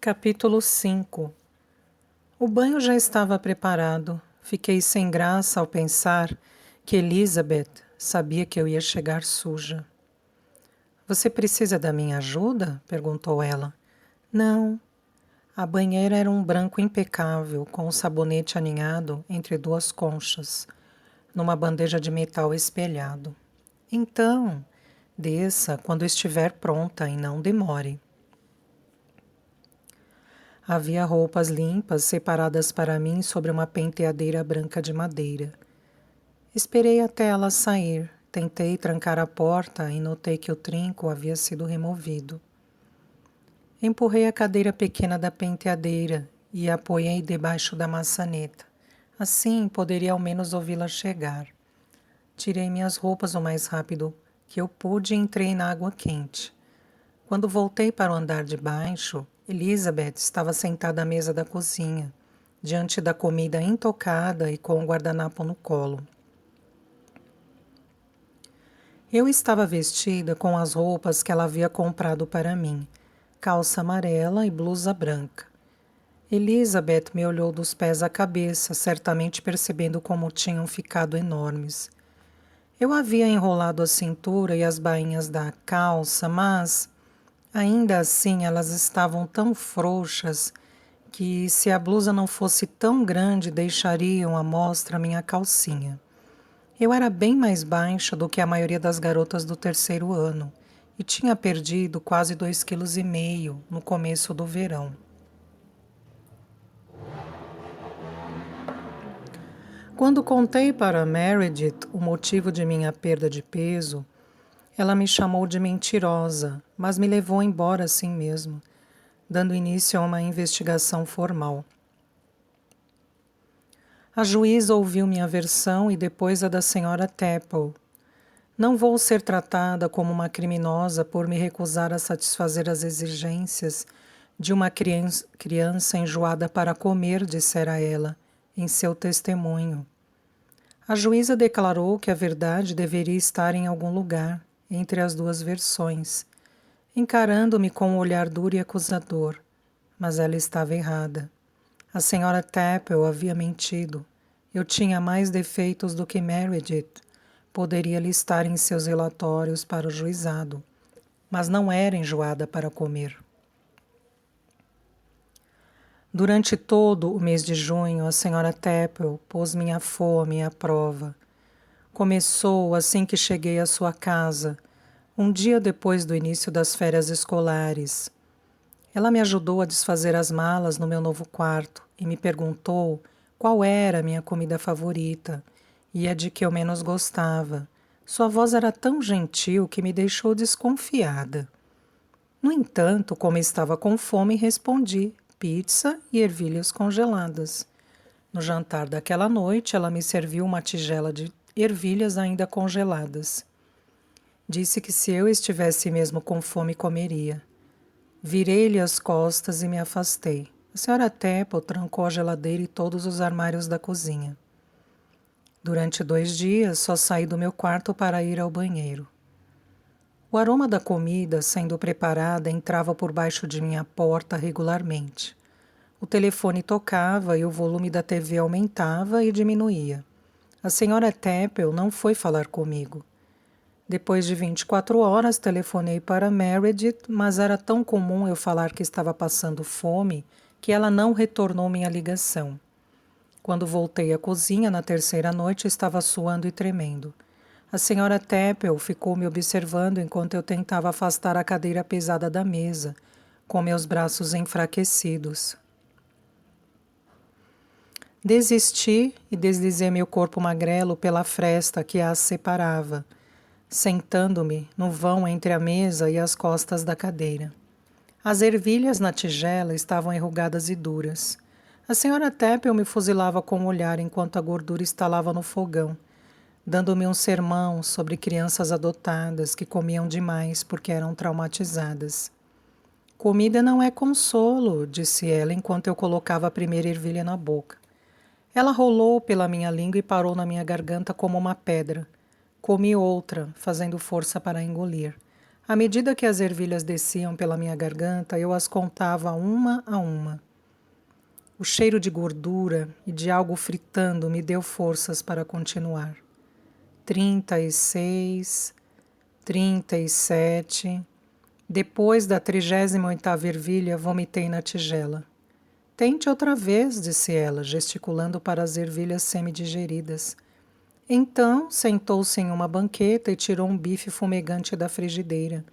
Capítulo 5. O banho já estava preparado. Fiquei sem graça ao pensar que Elizabeth sabia que eu ia chegar suja. Você precisa da minha ajuda? Perguntou ela. Não. A banheira era um branco impecável, com um sabonete aninhado entre duas conchas, numa bandeja de metal espelhado. Então, desça quando estiver pronta e não demore. Havia roupas limpas separadas para mim sobre uma penteadeira branca de madeira. Esperei até ela sair. Tentei trancar a porta e notei que o trinco havia sido removido. Empurrei a cadeira pequena da penteadeira e a apoiei debaixo da maçaneta. Assim poderia ao menos ouvi-la chegar. Tirei minhas roupas o mais rápido que eu pude e entrei na água quente. Quando voltei para o andar de baixo, Elizabeth estava sentada à mesa da cozinha, diante da comida intocada e com o guardanapo no colo. Eu estava vestida com as roupas que ela havia comprado para mim, calça amarela e blusa branca. Elizabeth me olhou dos pés à cabeça, certamente percebendo como tinham ficado enormes. Eu havia enrolado a cintura e as bainhas da calça, mas ainda assim, elas estavam tão frouxas que, se a blusa não fosse tão grande, deixariam à mostra minha calcinha. Eu era bem mais baixa do que a maioria das garotas do terceiro ano e tinha perdido quase 2,5 kg no começo do verão. Quando contei para Meredith o motivo de minha perda de peso, ela me chamou de mentirosa, mas me levou embora assim mesmo, dando início a uma investigação formal. A juíza ouviu minha versão e depois a da senhora Temple. Não vou ser tratada como uma criminosa por me recusar a satisfazer as exigências de uma criança enjoada para comer, dissera ela, em seu testemunho. A juíza declarou que a verdade deveria estar em algum lugar, entre as duas versões, encarando-me com um olhar duro e acusador. Mas ela estava errada. A senhora Temple havia mentido. Eu tinha mais defeitos do que Meredith poderia listar em seus relatórios para o juizado, mas não era enjoada para comer. Durante todo o mês de junho, a senhora Temple pôs minha fome à prova. Começou assim que cheguei à sua casa, um dia depois do início das férias escolares. Ela me ajudou a desfazer as malas no meu novo quarto e me perguntou qual era a minha comida favorita e a de que eu menos gostava. Sua voz era tão gentil que me deixou desconfiada. No entanto, como estava com fome, respondi: pizza e ervilhas congeladas. No jantar daquela noite, ela me serviu uma tigela de ervilhas ainda congeladas. Disse que se eu estivesse mesmo com fome, comeria. Virei-lhe as costas e me afastei. A senhora Temple trancou a geladeira e todos os armários da cozinha. Durante 2 dias, só saí do meu quarto para ir ao banheiro. O aroma da comida sendo preparada entrava por baixo de minha porta regularmente. O telefone tocava e o volume da TV aumentava e diminuía. A senhora Temple não foi falar comigo. Depois de 24 horas, telefonei para Meredith, mas era tão comum eu falar que estava passando fome que ela não retornou minha ligação. Quando voltei à cozinha na terceira noite, estava suando e tremendo. A senhora Temple ficou me observando enquanto eu tentava afastar a cadeira pesada da mesa, com meus braços enfraquecidos. Desisti e deslizei meu corpo magrelo pela fresta que as separava, sentando-me no vão entre a mesa e as costas da cadeira. As ervilhas na tigela estavam enrugadas e duras. A senhora Temple me fuzilava com o olhar enquanto a gordura estalava no fogão, dando-me um sermão sobre crianças adotadas que comiam demais porque eram traumatizadas. Comida não é consolo, disse ela enquanto eu colocava a primeira ervilha na boca. Ela rolou pela minha língua e parou na minha garganta como uma pedra. Comi outra, fazendo força para engolir. À medida que as ervilhas desciam pela minha garganta, eu as contava uma a uma. O cheiro de gordura e de algo fritando me deu forças para continuar. 36, 37. Depois da 38ª ervilha, vomitei na tigela. Tente outra vez, disse ela, gesticulando para as ervilhas semidigeridas. Então, sentou-se em uma banqueta e tirou um bife fumegante da frigideira,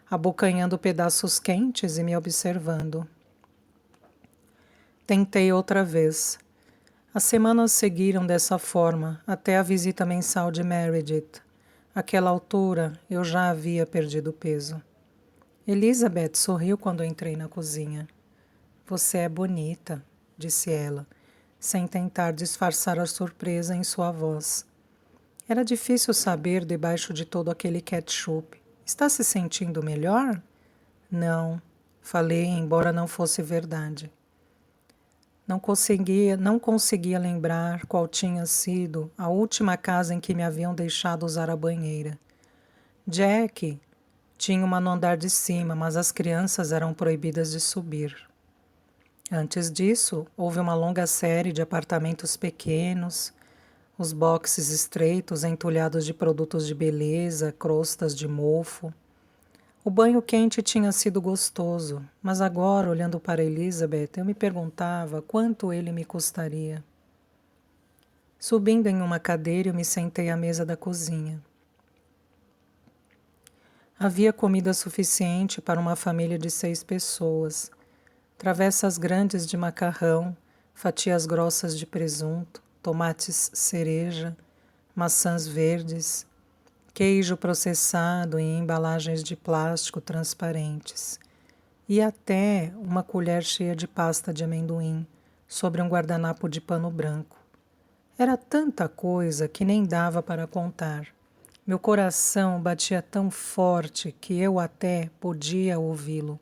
abocanhando pedaços quentes e me observando. Tentei outra vez. As semanas seguiram dessa forma, até a visita mensal de Meredith. Àquela altura, eu já havia perdido peso. Elizabeth sorriu quando entrei na cozinha. Você é bonita, disse ela, sem tentar disfarçar a surpresa em sua voz. Era difícil saber debaixo de todo aquele ketchup. Está se sentindo melhor? Não, falei, embora não fosse verdade. Não conseguia lembrar qual tinha sido a última casa em que me haviam deixado usar a banheira. Jack tinha uma no andar de cima, mas as crianças eram proibidas de subir. Antes disso, houve uma longa série de apartamentos pequenos, os boxes estreitos entulhados de produtos de beleza, crostas de mofo. O banho quente tinha sido gostoso, mas agora, olhando para Elizabeth, eu me perguntava quanto ele me custaria. Subindo em uma cadeira, eu me sentei à mesa da cozinha. Havia comida suficiente para uma família de 6 pessoas. Travessas grandes de macarrão, fatias grossas de presunto, tomates cereja, maçãs verdes, queijo processado em embalagens de plástico transparentes e até uma colher cheia de pasta de amendoim sobre um guardanapo de pano branco. Era tanta coisa que nem dava para contar. Meu coração batia tão forte que eu até podia ouvi-lo.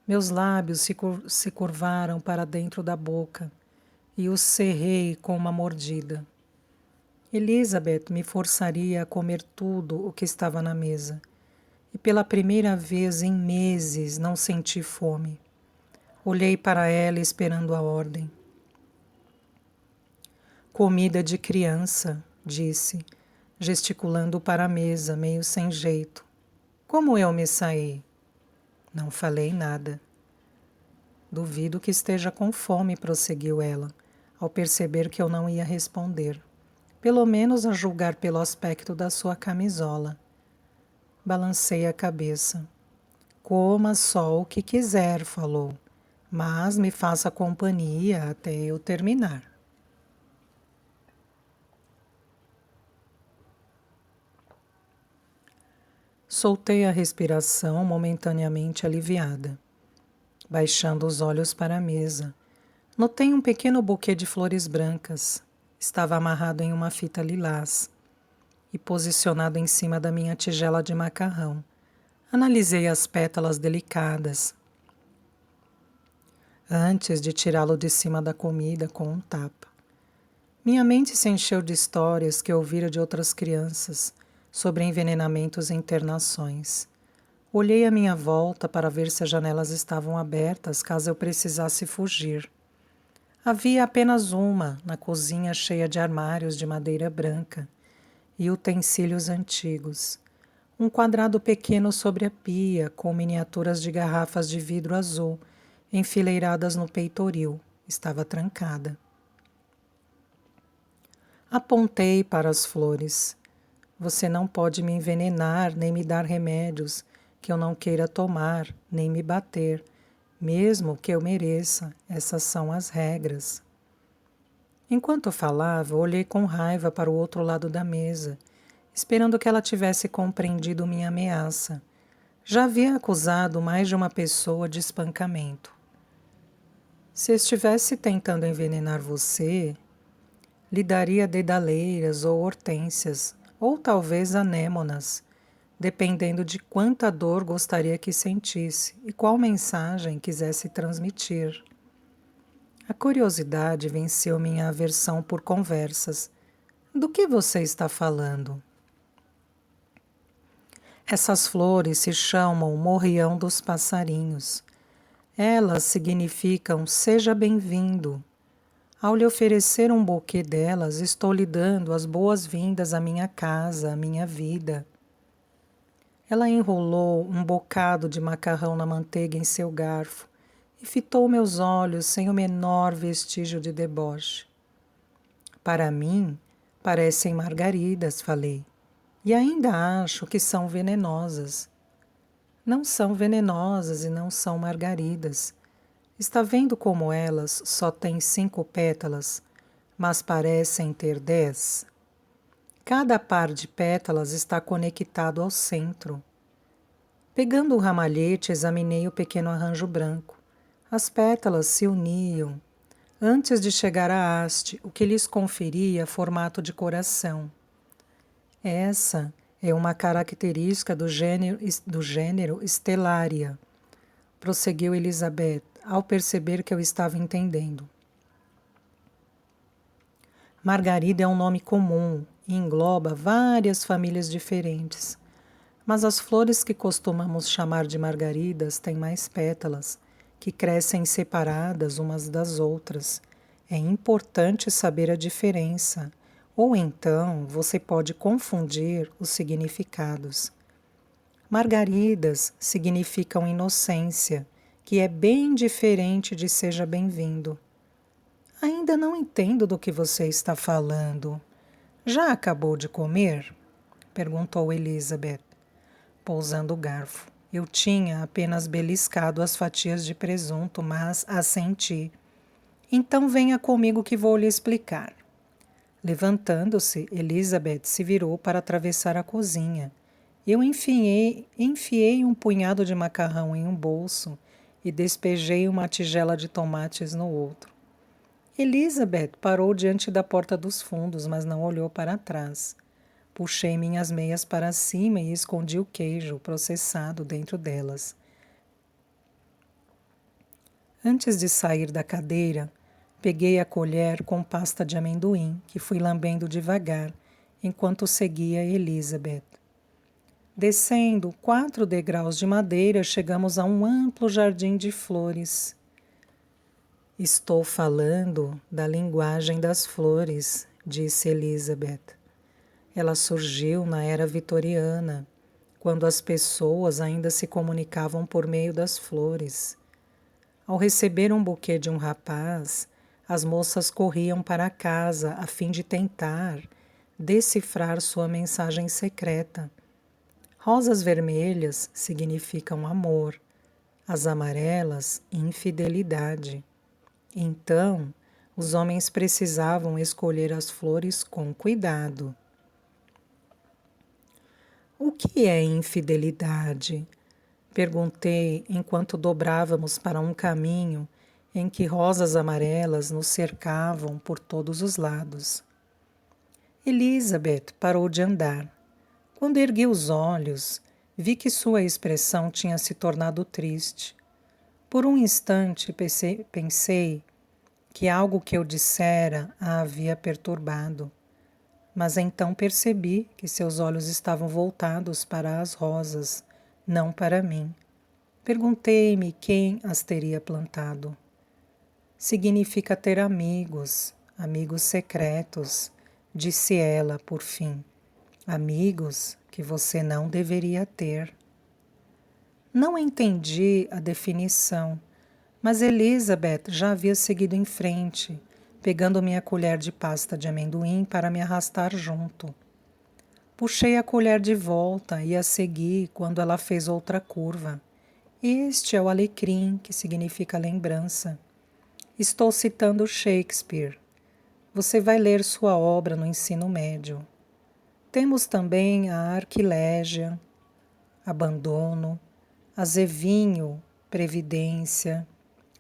Meus lábios se curvaram para dentro da boca e os cerrei com uma mordida. Elizabeth me forçaria a comer tudo o que estava na mesa. E pela primeira vez em meses não senti fome. Olhei para ela esperando a ordem. Comida de criança, disse, gesticulando para a mesa, meio sem jeito. Como eu me saí? Não falei nada. Duvido que esteja com fome, prosseguiu ela, ao perceber que eu não ia responder. Pelo menos a julgar pelo aspecto da sua camisola. Balancei a cabeça. Coma só o que quiser, falou, mas me faça companhia até eu terminar. Soltei a respiração momentaneamente aliviada. Baixando os olhos para a mesa, notei um pequeno buquê de flores brancas. Estava amarrado em uma fita lilás e posicionado em cima da minha tigela de macarrão. Analisei as pétalas delicadas antes de tirá-lo de cima da comida com um tapa. Minha mente se encheu de histórias que ouvira de outras crianças sobre envenenamentos e internações. Olhei à minha volta para ver se as janelas estavam abertas caso eu precisasse fugir. Havia apenas uma na cozinha cheia de armários de madeira branca e utensílios antigos. Um quadrado pequeno sobre a pia, com miniaturas de garrafas de vidro azul enfileiradas no peitoril. Estava trancada. Apontei para as flores. Você não pode me envenenar, nem me dar remédios que eu não queira tomar, nem me bater, mesmo que eu mereça. Essas são as regras. Enquanto falava, olhei com raiva para o outro lado da mesa, esperando que ela tivesse compreendido minha ameaça. Já havia acusado mais de uma pessoa de espancamento. Se estivesse tentando envenenar você, lhe daria dedaleiras ou hortênsias, ou talvez anêmonas, dependendo de quanta dor gostaria que sentisse e qual mensagem quisesse transmitir. A curiosidade venceu minha aversão por conversas. Do que você está falando? Essas flores se chamam morrião dos passarinhos. Elas significam seja bem-vindo. Ao lhe oferecer um buquê delas, estou lhe dando as boas-vindas à minha casa, à minha vida. Ela enrolou um bocado de macarrão na manteiga em seu garfo e fitou meus olhos sem o menor vestígio de deboche. Para mim, parecem margaridas, falei, e ainda acho que são venenosas. Não são venenosas e não são margaridas. Está vendo como elas só têm 5 pétalas, mas parecem ter 10? Cada par de pétalas está conectado ao centro. Pegando o ramalhete, examinei o pequeno arranjo branco. As pétalas se uniam, antes de chegar à haste, o que lhes conferia formato de coração. Essa é uma característica do gênero Stellaria, prosseguiu Elizabeth, ao perceber que eu estava entendendo. Margarida é um nome comum e engloba várias famílias diferentes, mas as flores que costumamos chamar de margaridas têm mais pétalas, que crescem separadas umas das outras. É importante saber a diferença, ou então você pode confundir os significados. Margaridas significam inocência, que é bem diferente de seja bem-vindo. Ainda não entendo do que você está falando. Já acabou de comer? Perguntou Elizabeth, pousando o garfo. Eu tinha apenas beliscado as fatias de presunto, mas assenti. Então venha comigo que vou lhe explicar. Levantando-se, Elizabeth se virou para atravessar a cozinha. Eu enfiei um punhado de macarrão em um bolso e despejei uma tigela de tomates no outro. Elizabeth parou diante da porta dos fundos, mas não olhou para trás. Puxei minhas meias para cima e escondi o queijo processado dentro delas. Antes de sair da cadeira, peguei a colher com pasta de amendoim, que fui lambendo devagar, enquanto seguia Elizabeth. Descendo 4 degraus de madeira, chegamos a um amplo jardim de flores. Estou falando da linguagem das flores, disse Elizabeth. Ela surgiu na era vitoriana, quando as pessoas ainda se comunicavam por meio das flores. Ao receber um buquê de um rapaz, as moças corriam para casa a fim de tentar decifrar sua mensagem secreta. Rosas vermelhas significam amor, as amarelas, infidelidade. Então, os homens precisavam escolher as flores com cuidado. O que é infidelidade? Perguntei enquanto dobrávamos para um caminho em que rosas amarelas nos cercavam por todos os lados. Elizabeth parou de andar. Quando ergui os olhos, vi que sua expressão tinha se tornado triste. Por um instante pensei que algo que eu dissera a havia perturbado. Mas então percebi que seus olhos estavam voltados para as rosas, não para mim. Perguntei-me quem as teria plantado. Significa ter amigos, amigos secretos, disse ela, por fim. Amigos que você não deveria ter. Não entendi a definição, mas Elizabeth já havia seguido em frente, pegando minha colher de pasta de amendoim para me arrastar junto. Puxei a colher de volta e a segui quando ela fez outra curva. Este é o alecrim, que significa lembrança. Estou citando Shakespeare. Você vai ler sua obra no ensino médio. Temos também a arquilégia, abandono, azevinho, previdência,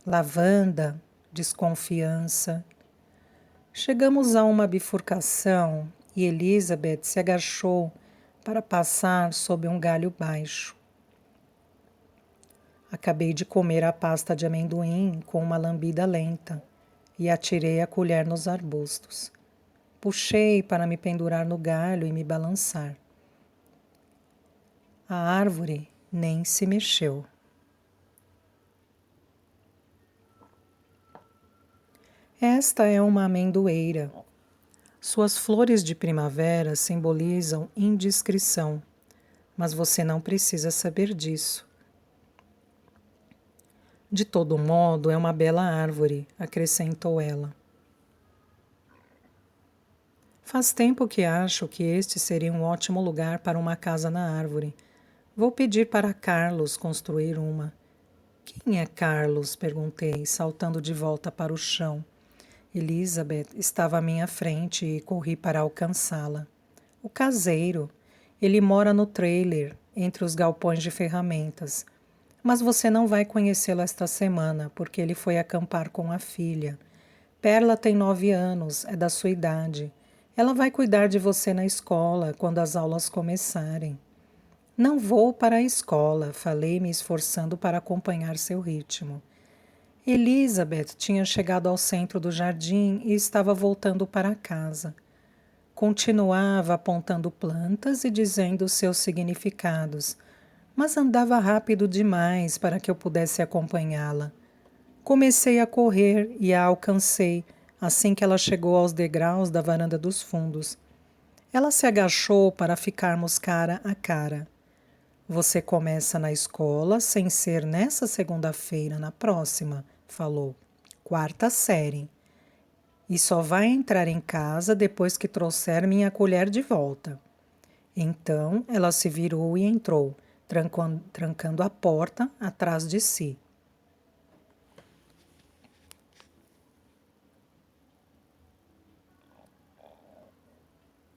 lavanda, desconfiança. Chegamos a uma bifurcação e Elizabeth se agachou para passar sob um galho baixo. Acabei de comer a pasta de amendoim com uma lambida lenta e atirei a colher nos arbustos. Puxei para me pendurar no galho e me balançar. A árvore nem se mexeu. Esta é uma amendoeira. Suas flores de primavera simbolizam indiscrição, mas você não precisa saber disso. De todo modo, é uma bela árvore, acrescentou ela. Faz tempo que acho que este seria um ótimo lugar para uma casa na árvore. Vou pedir para Carlos construir uma. Quem é Carlos? Perguntei, saltando de volta para o chão. Elizabeth estava à minha frente e corri para alcançá-la. O caseiro. Ele mora no trailer, entre os galpões de ferramentas. Mas você não vai conhecê-lo esta semana, porque ele foi acampar com a filha. Perla tem 9 anos, é da sua idade. Ela vai cuidar de você na escola, quando as aulas começarem. Não vou para a escola, falei, me esforçando para acompanhar seu ritmo. Elizabeth tinha chegado ao centro do jardim e estava voltando para casa. Continuava apontando plantas e dizendo seus significados, mas andava rápido demais para que eu pudesse acompanhá-la. Comecei a correr e a alcancei assim que ela chegou aos degraus da varanda dos fundos. Ela se agachou para ficarmos cara a cara. Você começa na escola sem ser nessa segunda-feira, na próxima, falou. 4ª série. E só vai entrar em casa depois que trouxer minha colher de volta. Então ela se virou e entrou, trancando a porta atrás de si.